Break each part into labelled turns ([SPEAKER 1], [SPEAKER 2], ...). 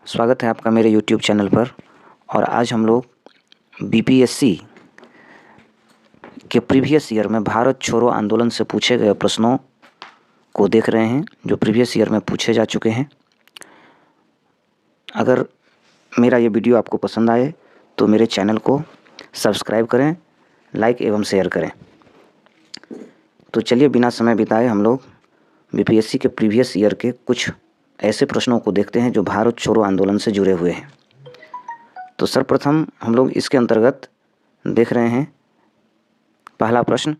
[SPEAKER 1] स्वागत है आपका मेरे YouTube चैनल पर। और आज हम लोग बीपीएससी के प्रीवियस ईयर में भारत छोड़ो आंदोलन से पूछे गए प्रश्नों को देख रहे हैं जो प्रीवियस ईयर में पूछे जा चुके हैं। अगर मेरा ये वीडियो आपको पसंद आए तो मेरे चैनल को सब्सक्राइब करें, लाइक एवं शेयर करें। तो चलिए बिना समय बिताए हम लोग बीपीएससी के प्रीवियस ईयर के कुछ ऐसे प्रश्नों को देखते हैं जो भारत छोड़ो आंदोलन से जुड़े हुए हैं। तो सर्वप्रथम हम लोग इसके अंतर्गत देख रहे हैं पहला प्रश्न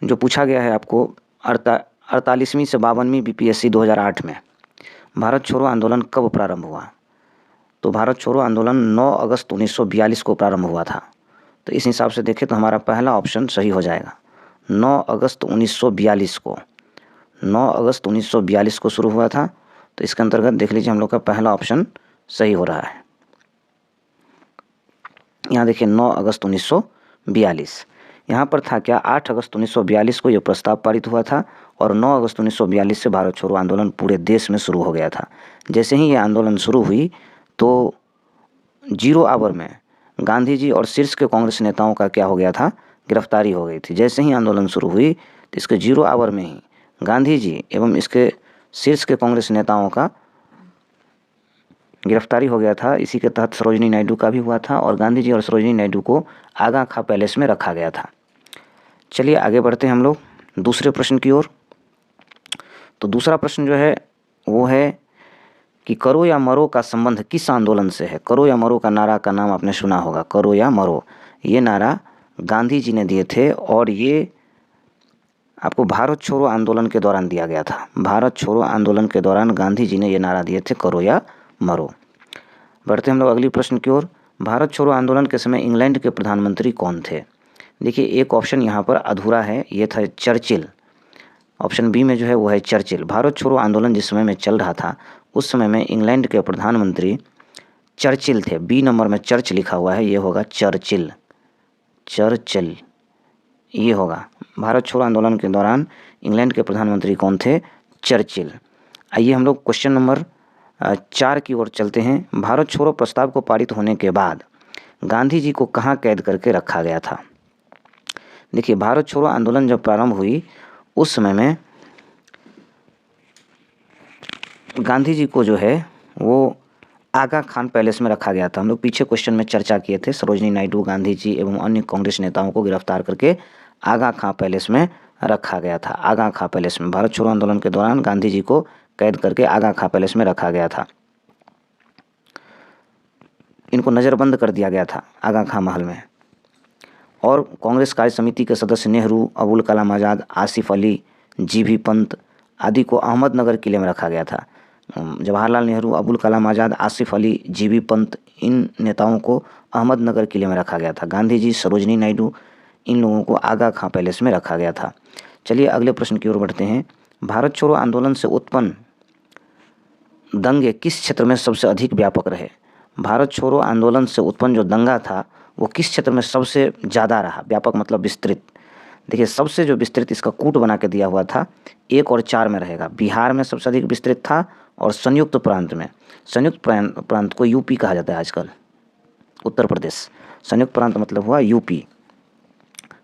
[SPEAKER 1] जो पूछा गया है आपको 48वीं से 52वीं बीपीएससी 2008 में भारत छोड़ो आंदोलन कब प्रारंभ हुआ। तो भारत छोड़ो आंदोलन 9 अगस्त 1942 को प्रारंभ हुआ था। तो इस हिसाब से देखें तो हमारा पहला ऑप्शन सही हो जाएगा। 9 अगस्त 1942 को 9 अगस्त 1942 को शुरू हुआ था। तो इसके अंतर्गत देख लीजिए हम लोग का पहला ऑप्शन सही हो रहा है। यहाँ देखिए 9 अगस्त 1942 यहाँ पर था क्या 8 अगस्त 1942 को यह प्रस्ताव पारित हुआ था और 9 अगस्त 1942 से भारत छोड़ो आंदोलन पूरे देश में शुरू हो गया था। जैसे ही यह आंदोलन शुरू हुई तो 0 आवर में गांधी जी और शीर्ष के कांग्रेस नेताओं का क्या हो गया था, गिरफ्तारी हो गई थी। जैसे ही आंदोलन शुरू हुई तो इसके 0 आवर में ही गांधी जी एवं इसके शीर्ष के कांग्रेस नेताओं का गिरफ्तारी हो गया था। इसी के तहत सरोजिनी नायडू का भी हुआ था और गांधी जी और सरोजिनी नायडू को आगा खां पैलेस में रखा गया था। चलिए आगे बढ़ते हैं हम लोग दूसरे प्रश्न की ओर। तो दूसरा प्रश्न जो है वो है कि करो या मरो का संबंध किस आंदोलन से है। करो या मरो का नारा का नाम आपने सुना होगा, करो या मरो। ये नारा गांधी जी ने दिए थे और ये आपको भारत छोड़ो आंदोलन के दौरान दिया गया था। भारत छोड़ो आंदोलन के दौरान गांधी जी ने ये नारा दिए थे, करो या मरो। बढ़ते हम लोग अगली प्रश्न की ओर। भारत छोड़ो आंदोलन के समय इंग्लैंड के प्रधानमंत्री कौन थे। देखिए एक ऑप्शन यहाँ पर अधूरा है, ये था चर्चिल। ऑप्शन बी में जो है वो है चर्चिल। भारत छोड़ो आंदोलन जिस समय में चल रहा था उस समय में इंग्लैंड के प्रधानमंत्री चर्चिल थे। बी नंबर में चर्च लिखा हुआ है, ये होगा चर्चिल। चर्चिल ये होगा। भारत छोड़ो आंदोलन के दौरान इंग्लैंड के प्रधानमंत्री कौन थे, चर्चिल। आइए हम लोग क्वेश्चन नंबर 4 की ओर चलते हैं। भारत छोड़ो प्रस्ताव को पारित होने के बाद गांधी जी को कहाँ कैद करके रखा गया था। देखिए भारत छोड़ो आंदोलन जब प्रारंभ हुई उस समय में गांधी जी को जो है वो आगा खान पैलेस में रखा गया था। हम लोग पीछे क्वेश्चन में चर्चा किए थे, सरोजिनी नायडू, गांधी जी एवं अन्य कांग्रेस नेताओं को गिरफ्तार करके आगा खां पैलेस में रखा गया था। आगा खां पैलेस में भारत छोड़ो आंदोलन के दौरान गांधी जी को कैद करके आगा खां पैलेस में रखा गया था। इनको नज़रबंद कर दिया गया था आगा खां महल में। और कांग्रेस कार्य समिति के सदस्य नेहरू, अबुल कलाम आज़ाद, आसिफ अली, जीबी पंत आदि को अहमदनगर किले में रखा गया था। जवाहरलाल नेहरू, अबुल कलाम आज़ाद, आसिफ अली, जीबी पंत इन नेताओं को अहमदनगर किले में रखा गया था। गांधी जी, सरोजिनी नायडू इन लोगों को आगा खां पैलेस में रखा गया था। चलिए अगले प्रश्न की ओर बढ़ते हैं। भारत छोड़ो आंदोलन से उत्पन्न दंगे किस क्षेत्र में सबसे अधिक व्यापक रहे। भारत छोड़ो आंदोलन से उत्पन्न जो दंगा था वो किस क्षेत्र में सबसे ज़्यादा रहा, व्यापक मतलब विस्तृत। देखिए सबसे जो विस्तृत इसका कूट बना के दिया हुआ था 1 और 4 में रहेगा। बिहार में सबसे अधिक विस्तृत था और संयुक्त प्रांत में। संयुक्त प्रांत को यूपी कहा जाता है आजकल, उत्तर प्रदेश। संयुक्त प्रांत मतलब हुआ यूपी।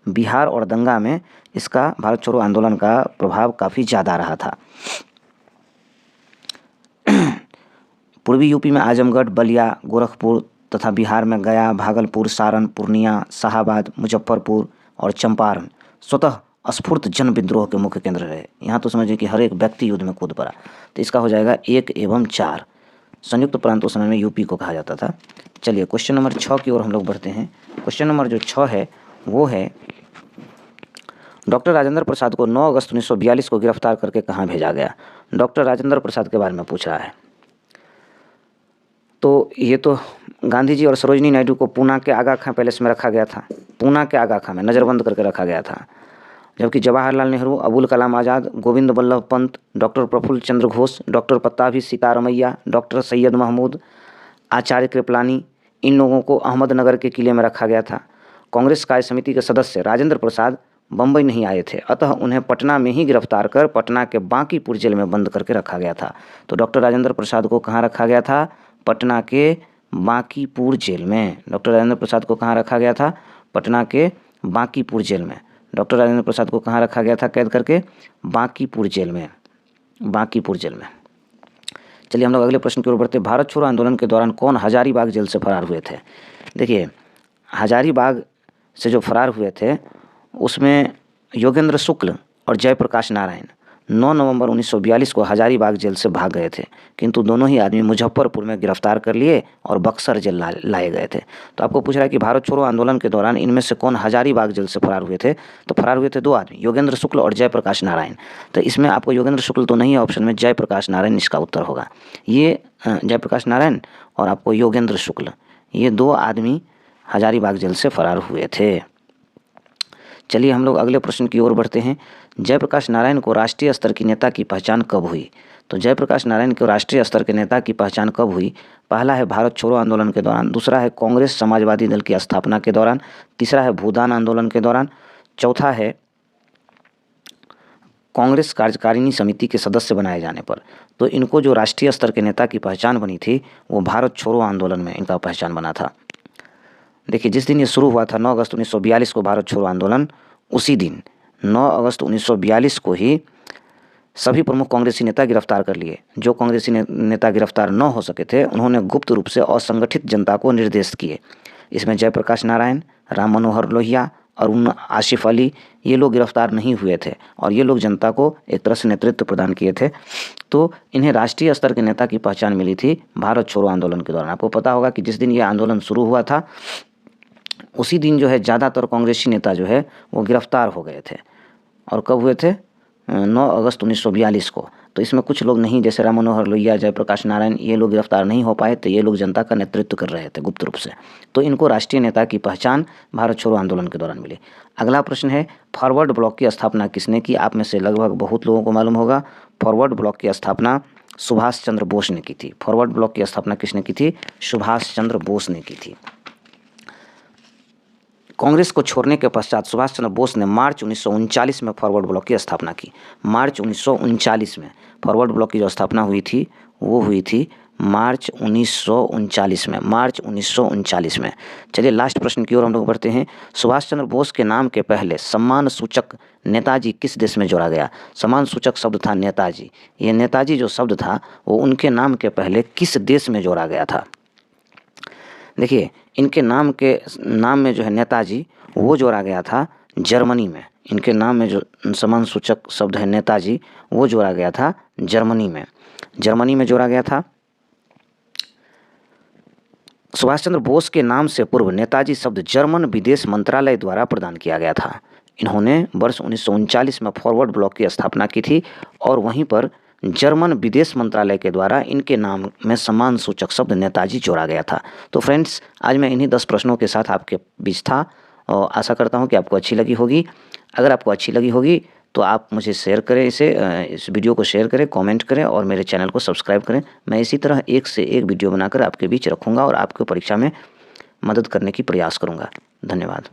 [SPEAKER 1] बिहार और दंगा में इसका भारत छोड़ो आंदोलन का प्रभाव काफ़ी ज़्यादा रहा था। पूर्वी यूपी में आजमगढ़, बलिया, गोरखपुर तथा बिहार में गया, भागलपुर, सारण, पूर्णिया, शाहाबाद, मुजफ्फरपुर और चंपारण स्वतः स्फूर्त जन विद्रोह के मुख्य केंद्र रहे। यहाँ तो समझिए कि हर एक व्यक्ति युद्ध में कूद पड़ा। तो इसका हो जाएगा 1 एवं 4। संयुक्त प्रांत उस समय में यूपी को कहा जाता था। चलिए क्वेश्चन नंबर 6 की ओर हम लोग बढ़ते हैं। क्वेश्चन नंबर जो 6 है वो है डॉक्टर राजेंद्र प्रसाद को 9 अगस्त 1942 को गिरफ्तार करके कहाँ भेजा गया। डॉक्टर राजेंद्र प्रसाद के बारे में पूछ रहा है। तो ये तो गांधी जी और सरोजिनी नायडू को पूना के आगा खां पैलेस में रखा गया था। पूना के आगा खां में नज़रबंद करके रखा गया था। जबकि जवाहरलाल नेहरू, अबुल कलाम आज़ाद, गोविंद बल्लभ पंत, डॉक्टर प्रफुल्ल चंद्र घोष, डॉक्टर पट्टाभी सीतारमैया, डॉक्टर सैयद महमूद, आचार्य कृपलानी इन लोगों को अहमदनगर के किले में रखा गया था। कांग्रेस कार्य समिति के सदस्य राजेंद्र प्रसाद बम्बई नहीं आए थे, अतः उन्हें पटना में ही गिरफ्तार कर पटना के बांकीपुर जेल में बंद करके रखा गया था। तो डॉक्टर राजेंद्र प्रसाद को कहाँ रखा गया था? पटना के बांकीपुर जेल में। डॉक्टर राजेंद्र प्रसाद को कहाँ रखा गया था? पटना के बांकीपुर जेल में। डॉक्टर राजेंद्र प्रसाद को कहाँ रखा गया था कैद करके? बांकीपुर जेल में, बांकीपुर जेल में। चलिए हम लोग अगले प्रश्न की ओर बढ़ते हैं। भारत छोड़ो आंदोलन के दौरान कौन हजारीबाग जेल से फरार हुए थे? देखिए, हजारीबाग से जो फरार हुए थे उसमें योगेंद्र शुक्ल और जयप्रकाश नारायण 9 नवंबर 1942 को हजारीबाग जेल से भाग गए थे, किंतु दोनों ही आदमी मुजफ्फरपुर में गिरफ्तार कर लिए और बक्सर जेल लाए गए थे। तो आपको पूछ रहा है कि भारत छोड़ो आंदोलन के दौरान इनमें से कौन हजारीबाग जेल से फरार हुए थे? तो फरार हुए थे 2 आदमी, योगेंद्र शुक्ल और जयप्रकाश नारायण। तो इसमें आपको योगेंद्र शुक्ल तो नहीं है ऑप्शन में, जयप्रकाश नारायण इसका उत्तर होगा। ये जयप्रकाश नारायण और आपको योगेंद्र शुक्ल, ये 2 आदमी हजारीबाग जेल से फरार हुए थे। चलिए हम लोग अगले प्रश्न की ओर बढ़ते हैं। जयप्रकाश नारायण को राष्ट्रीय स्तर की नेता की पहचान कब हुई? तो जयप्रकाश नारायण को राष्ट्रीय स्तर के नेता की पहचान कब हुई? पहला है भारत छोड़ो आंदोलन के दौरान, दूसरा है कांग्रेस समाजवादी दल की स्थापना के दौरान, तीसरा है भूदान आंदोलन के दौरान, चौथा है कांग्रेस कार्यकारिणी समिति के सदस्य बनाए जाने पर। तो इनको जो राष्ट्रीय स्तर के नेता की पहचान बनी थी वो भारत छोड़ो आंदोलन में इनका पहचान बना था। देखिए, जिस दिन ये शुरू हुआ था 9 अगस्त 1942 को भारत छोड़ो आंदोलन, उसी दिन 9 अगस्त 1942 को ही सभी प्रमुख कांग्रेसी नेता गिरफ्तार कर लिए। जो कांग्रेसी नेता गिरफ्तार न हो सके थे उन्होंने गुप्त रूप से असंगठित जनता को निर्देश किए। इसमें जयप्रकाश नारायण, राम मनोहर लोहिया, अरुण आसिफ अली, ये लोग गिरफ्तार नहीं हुए थे और ये लोग जनता को एक तरह से नेतृत्व प्रदान किए थे। तो इन्हें राष्ट्रीय स्तर के नेता की पहचान मिली थी भारत छोड़ो आंदोलन के दौरान। आपको पता होगा कि जिस दिन ये आंदोलन शुरू हुआ था उसी दिन जो है ज़्यादातर कांग्रेसी नेता जो है वो गिरफ्तार हो गए थे। और कब हुए थे? 9 अगस्त 1942 को। तो इसमें कुछ लोग नहीं, जैसे राम मनोहर लोहिया, जयप्रकाश नारायण, ये लोग गिरफ्तार नहीं हो पाए, तो ये लोग जनता का नेतृत्व कर रहे थे गुप्त रूप से। तो इनको राष्ट्रीय नेता की पहचान भारत छोड़ो आंदोलन के दौरान मिली। अगला प्रश्न है, फॉरवर्ड ब्लॉक की स्थापना किसने की? आप में से लगभग बहुत लोगों को मालूम होगा। फॉरवर्ड ब्लॉक की स्थापना सुभाष चंद्र बोस ने की थी। फॉरवर्ड ब्लॉक की स्थापना किसने की थी? सुभाष चंद्र बोस ने की थी। कांग्रेस को छोड़ने के पश्चात सुभाष चंद्र बोस ने मार्च 1939 में फॉरवर्ड ब्लॉक की स्थापना की। मार्च 1939 में फॉरवर्ड ब्लॉक की जो स्थापना हुई थी वो हुई थी मार्च 1939 में, मार्च 1939 में। चलिए लास्ट प्रश्न की ओर हम लोग बढ़ते हैं। सुभाष चंद्र बोस के नाम के पहले सम्मान सूचक नेताजी किस देश में जोड़ा गया? सम्मान सूचक शब्द था नेताजी। ये नेताजी जो शब्द था वो उनके नाम के पहले किस देश में जोड़ा गया था? देखिए, इनके नाम में जो है नेताजी वो जोड़ा गया था जर्मनी में। इनके नाम में जो सम्मान सूचक शब्द है नेताजी वो जोड़ा गया था जर्मनी में। जर्मनी में जोड़ा गया था। सुभाष चंद्र बोस के नाम से पूर्व नेताजी शब्द जर्मन विदेश मंत्रालय द्वारा प्रदान किया गया था। इन्होंने वर्ष 1939 में फॉरवर्ड ब्लॉक की स्थापना की थी और वहीं पर जर्मन विदेश मंत्रालय के द्वारा इनके नाम में सम्मान सूचक शब्द नेताजी जोड़ा गया था। तो फ्रेंड्स, आज मैं इन्हीं 10 प्रश्नों के साथ आपके बीच था और आशा करता हूं कि आपको अच्छी लगी होगी। अगर आपको अच्छी लगी होगी तो आप मुझे शेयर करें, इस वीडियो को शेयर करें, कमेंट करें और मेरे चैनल को सब्सक्राइब करें। मैं इसी तरह एक से एक वीडियो बनाकर आपके बीच रखूँगा और आपको परीक्षा में मदद करने की प्रयास करूँगा। धन्यवाद।